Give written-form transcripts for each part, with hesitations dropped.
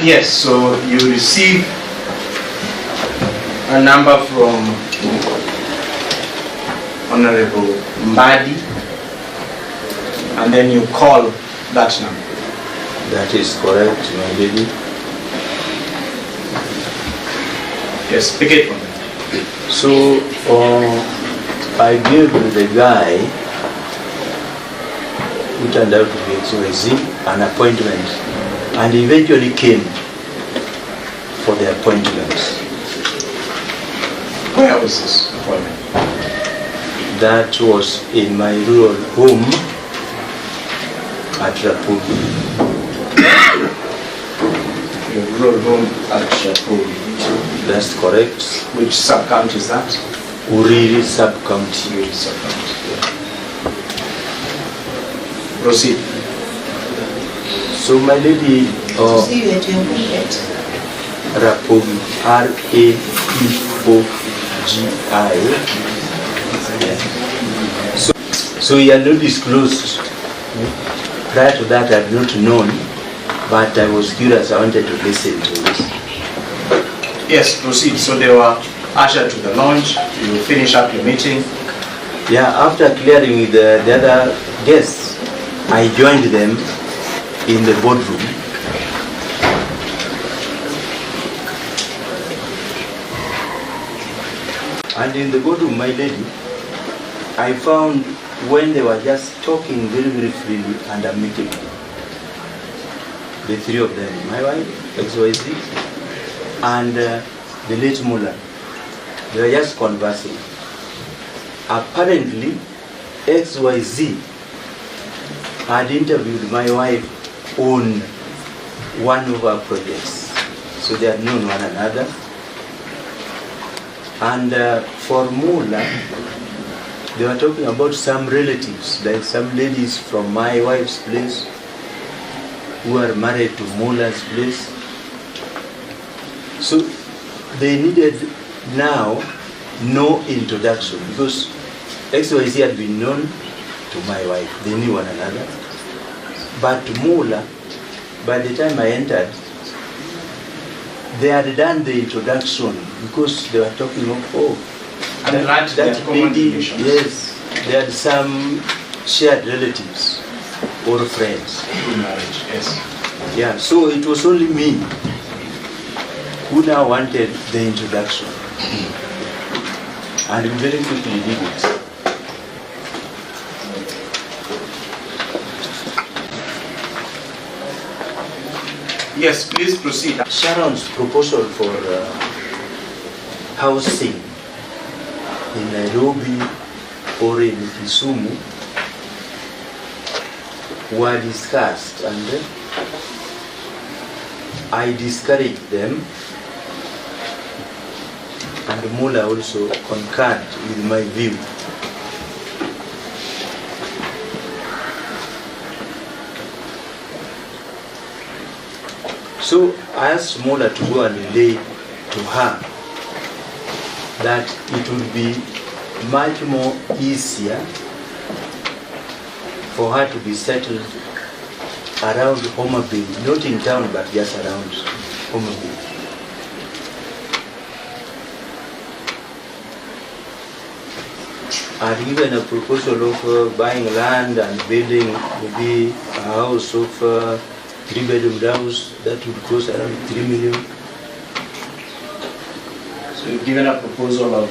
Yes, so you receive a number from Honorable Mbadi, and then you call that number. That is correct, my lady. Yes, pick it from there. So I gave the guy who turned out to be XYZ an appointment, and he eventually came for the appointment. Where was this appointment? That was in my rural home at Rapugi. Your rural home at Rapugi. That's correct. Which sub-county is that? Uriri sub-county. Uriri sub-county. Proceed. So my lady, Rapogi, R-A-P-O-G-I. So he had not disclosed. Prior to that, I had not known, but I was curious. I wanted to listen to it. Yes, proceed. So they were ushered to the lounge. You finish up your meeting. Yeah, after clearing with the other guests, I joined them in the boardroom. And in the boardroom, my lady, I found when they were just talking very, very freely and amicably, the three of them, my wife, XYZ, and the late Mullah, they were just conversing. Apparently, XYZ had interviewed my wife on one of our projects, so they had known one another. And for Mullah, they were talking about some relatives, like some ladies from my wife's place who are married to Mullah's place. So they needed now no introduction, because XYZ had been known to my wife. They knew one another. But Mullah, by the time I entered, they had done the introduction, because they were talking of, that lady, yes, they had some shared relatives or friends. In marriage, yes. Yeah, so it was only me who now wanted the introduction. And we very quickly did it. Yes, please proceed. Sharon's proposal for housing in Nairobi or in Kisumu were discussed, and I discouraged them, and Mullah also concurred with my view. So I asked Mullah to go and relay to her that it would be much more easier for her to be settled around Homa Bay, not in town but just around Homa Bay. I had given a proposal of buying land and building maybe a house of 3-bedroom house that would cost around 3 million. So you've given a proposal of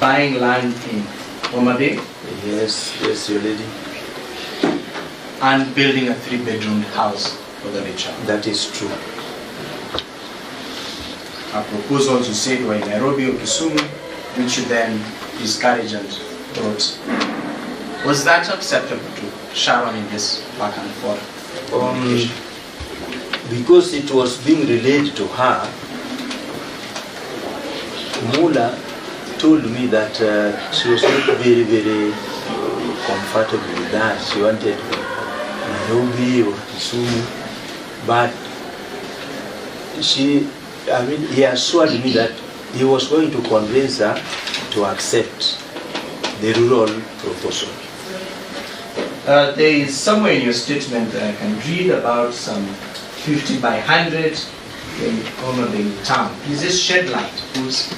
buying land in Homa Bay? Yes, yes, your lady. And building a 3-bedroom house for the richer. That is true. A proposal to say to in Nairobi or Kisumu, which you then discouraged and brought. Was that acceptable to Sharon in this back and forth? Because it was being relayed to her, Mullah told me that she was not very, very comfortable with that. She wanted Nairobi or Kisumu, but he assured me that he was going to convince her to accept the rural proposal. There is somewhere in your statement that I can read about some 50 by 100 in Homa Bay town. Is this shed light? Who's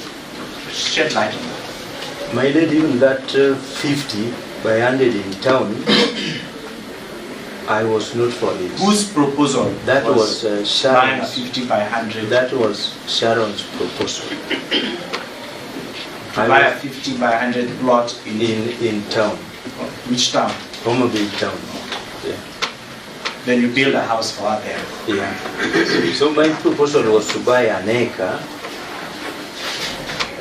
shed light on that? My lady, even that 50 by 100 in town, I was not for it. Whose proposal? That was buying a Sharon's. 50 by 100. That was Sharon's proposal. Buy a 50 by 100 plot in town, which town? Homa Bay town. Yeah. Then you build a house for her there. Yeah. So my proposal was to buy an acre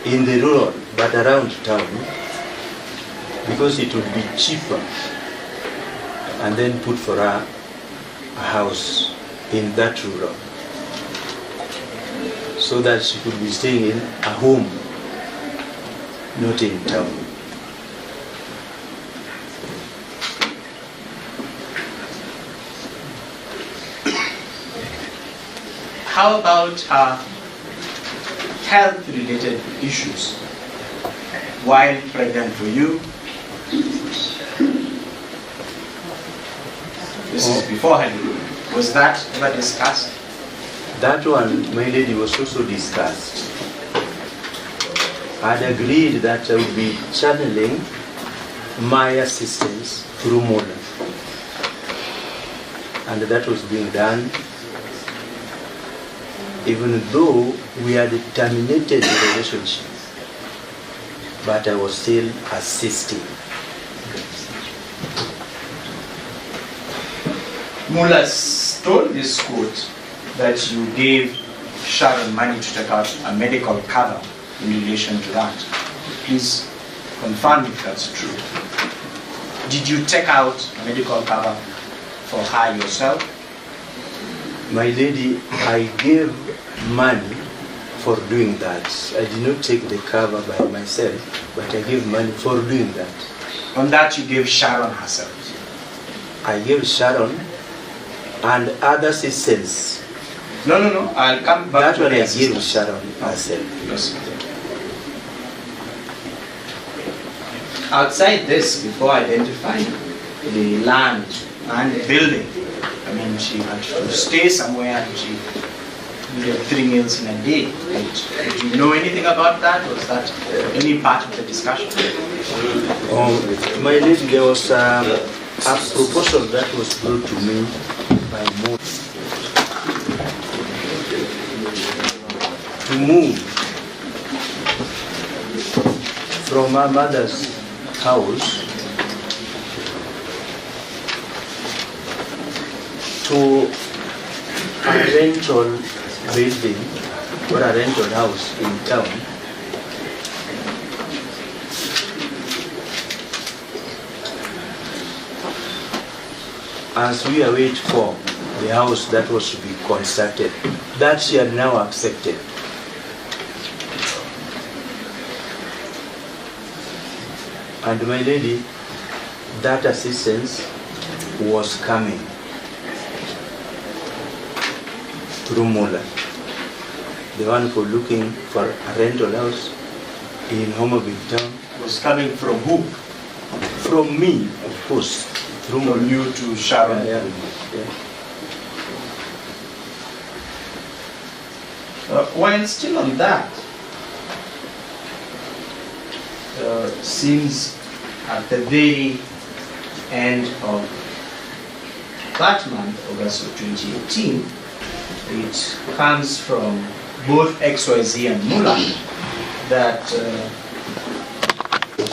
in the rural, but around town, because it would be cheaper, and then put for her a house in that rural, so that she could be staying in a home, not in town. How about health-related issues? While pregnant for you, this is before honeymoon. Was that ever discussed? That one, my lady, was also discussed. I'd agreed that I would be channeling my assistance through Mola. And that was being done, even though we had terminated the relationship. But I was still assisting. Mula told this court that you gave Sharon money to take out a medical cover in relation to that. Please confirm if that's true. Did you take out a medical cover for her yourself? My lady, I gave money for doing that. I did not take the cover by myself, but I gave money for doing that. On that you gave Sharon herself? I gave Sharon and other assistants. No, I'll come back That to one the I assistance. gave Sharon herself. Yes. Outside this, before identifying the land and the building, I mean, she had to stay somewhere and she needed 3 meals in a day. And do you know anything about that? Was that any part of the discussion? My lady, there was a proposal that was brought to me by Mo to move from my mother's house to a rental building or a rental house in town. As we await for the house that was to be constructed, that she had now accepted. And my lady, that assistance was coming through Mola, the one for looking for a rental house in Homa Bay town. Was coming from who? From me, of course. Through Mola. From you to Sharon? Yeah. While still on that, seems at the very end of that month, August of 2018, it comes from both XYZ and Mula that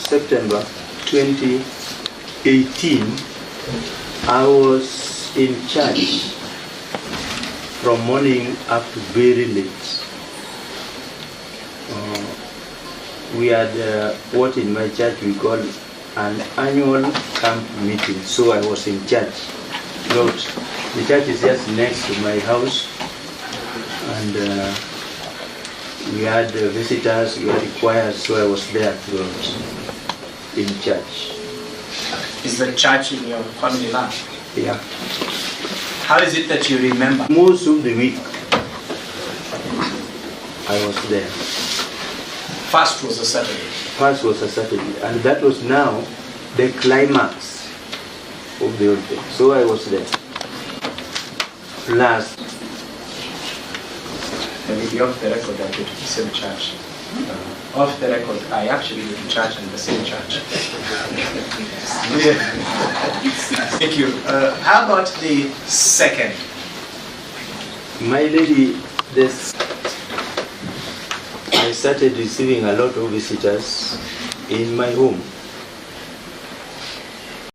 September 2018, I was in church from morning up to very late. We had what in my church we call an annual camp meeting, so I was in church. The church is just next to my house, and we had visitors, we had choirs, so I was there throughout in church. is the church in your family land. Yeah. How is it that you remember? Most of the week, I was there. First was a Saturday. First was a Saturday, and that was now the climax of the whole thing. So I was there. Plus, Maybe off the record I go to the same church. Off the record, I actually go to church in the same church. Thank you. How about the second? My lady, I started receiving a lot of visitors in my home.